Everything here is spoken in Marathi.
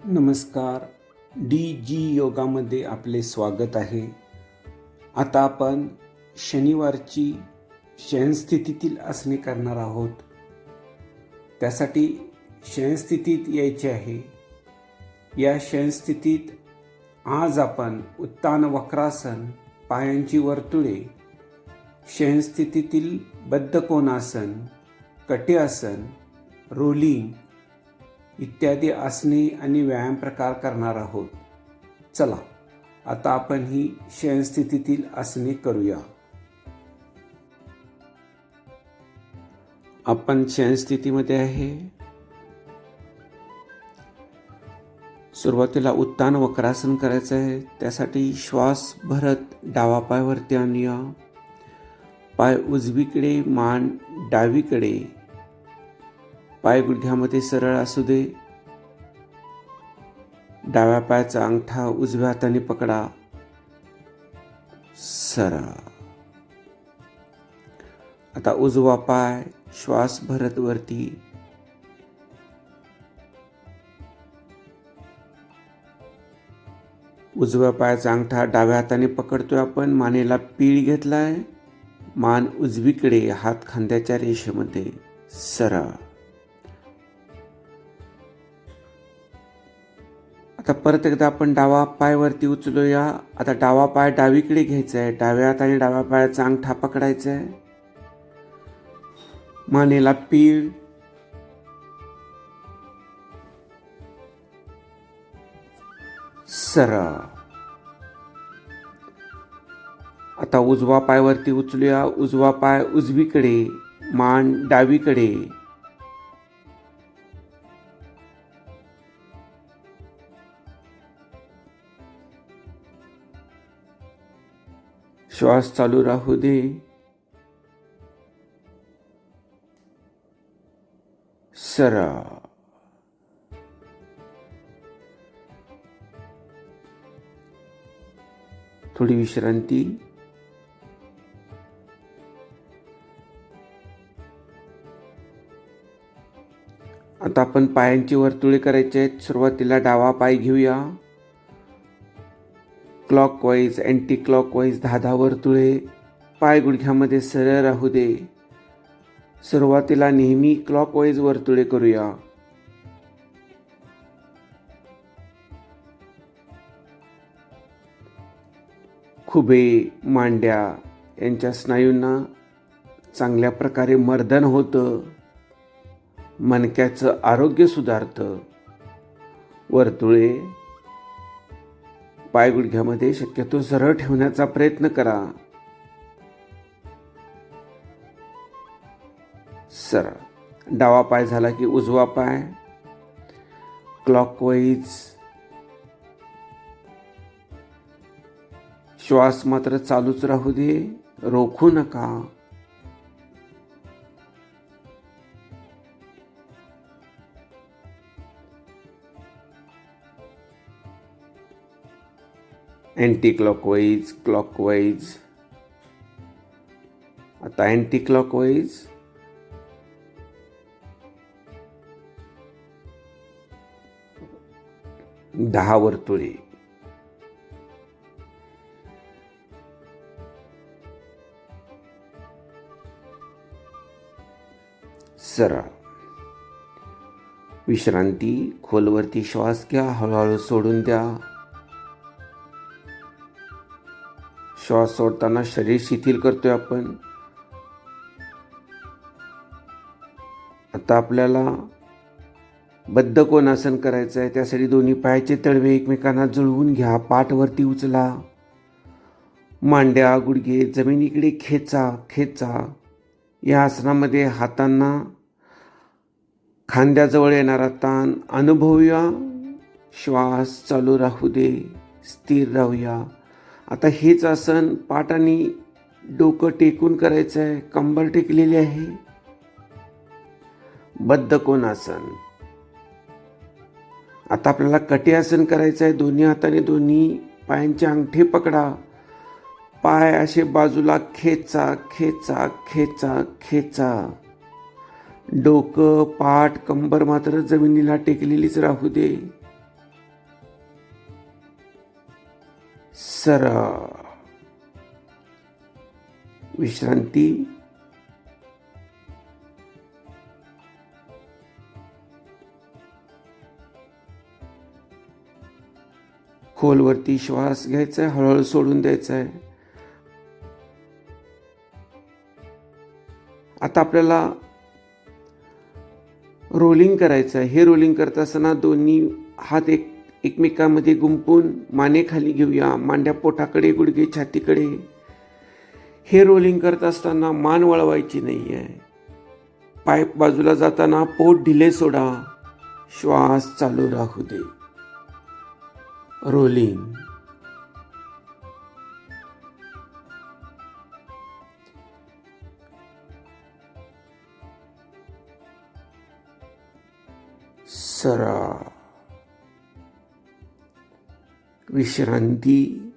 नमस्कार. जी योगामध्ये आपले स्वागत आहे. आता आपण शनिवारची शयनस्थितीतील आसने करणार आहोत. त्यासाठी शयनस्थितीत यायचे आहे. या शयनस्थितीत आज आपण उत्तान वक्रासन, पायांची वर्तुळे, शयनस्थितीतील बद्धकोनासन, कटी आसन, रोलिंग इत्यादी आसने आणि व्यायाम प्रकार करणार आहोत. चला आता आपण ही शयनस्थितीतील आसने करूया. आपण शयनस्थितीमध्ये आहे. सुरुवातीला उत्तान वक्रासन करायचं आहे. त्यासाठी श्वास भरत डावा पाय वरती आणूया. पाय उजवीकडे, मान डावीकडे. पाय गुडघ्यामध्ये सरळ असू दे. डाव्या पायाचा अंगठा उजव्या हाताने पकडा. सरळ. आता उजवा पाय श्वास भरत वरती. उजव्या पायाचा अंगठा डाव्या हाताने पकडतोय आपण. मानेला पीळ घेतलाय. मान उजवीकडे, हात खांद्याच्या रेषेमध्ये. सरळ. आता परत एकदा आपण डावा पाय वरती उचलूया. आता डावा पाय डावीकडे घ्यायचा आहे. डाव्या हाताने डाव्या पायाचा अंगठा पकडायचा आहे. मानेला पीळ. सरळ. आता उजवा पाय वरती उचलूया. उजवा पाय उजवीकडे, मान डावीकडे. श्वास चालू राहू दे. सरळ. थोडी विश्रांती. आता आपण पायांची वर्तुळे करायचे आहेत. सुरुवातीला डावा पाय घेऊया. क्लॉकवाईज, अँटी क्लॉकवाईज 10 वर्तुळे. पाय गुडघ्यामध्ये सरळ राहू दे. सुरुवातीला नेहमी क्लॉकवाईज वर्तुळे करूया. खुबे, मांड्या यांच्या स्नायूंना चांगल्या प्रकारे मर्दन होतं. मणक्याचं आरोग्य सुधारतं. वर्तुळे पाय गुडघ्यामध्ये शक्यतो सरळ ठेवण्याचा प्रयत्न करा. सरळ. डावा पाय झाला की उजवा पाय क्लॉकवाईज. श्वास मात्र चालूच राहू दे. रोखू नका. Anti clockwise, clockwise. आता अँटी क्लॉकवाईज. दहा वर्तुळे. सरळ. विश्रांती. खोलवरती श्वास घ्या. हळूहळू सोडून द्या. श्वास सोडताना शरीर शिथिल करतोय आपण. आता आपल्याला बद्धकोनासन करायचं आहे. त्यासाठी दोन्ही पायाचे तळवे एकमेकांना जुळवून घ्या. पाठ वरती उचला. मांड्या, गुडघे जमिनीकडे खेचा खेचा. या आसनामध्ये हातांना खांद्याजवळ येणारा ताण अनुभवूया. श्वास चालू राहू दे. स्थिर राहूया. आता हेच आसन पाठ आणि डोकं टेकून करायचं आहे. कंबर टेकलेली आहे. बद्धकोनासन. आता आपल्याला कटी आसन करायचं आहे. दोन्ही हाताने दोन्ही पायांचे अंगठे पकडा. पाय असे बाजूला खेचा खेचा खेचा खेचा. डोकं, पाठ, कंबर मात्र जमिनीला टेकलेलीच राहू दे. सरळ. विश्रांती. खोलवरती श्वास घ्यायचा आहे, हळूहळू सोडून द्यायचा आहे. आता आपल्याला रोलिंग करायचं आहे. हे रोलिंग करत असताना दोन्ही हात एकमेकांमध्ये गुंपून माने खाली घेऊया, मांड्या पोटाकडे, गुडघे छातीकडे. हे रोलिंग करत असताना मान वळवायची नाही आहे. पाय बाजूला जाताना पोट ढिले सोडा, श्वास चालू राहू दे. रोलिंग. सरळ. विश्रांती.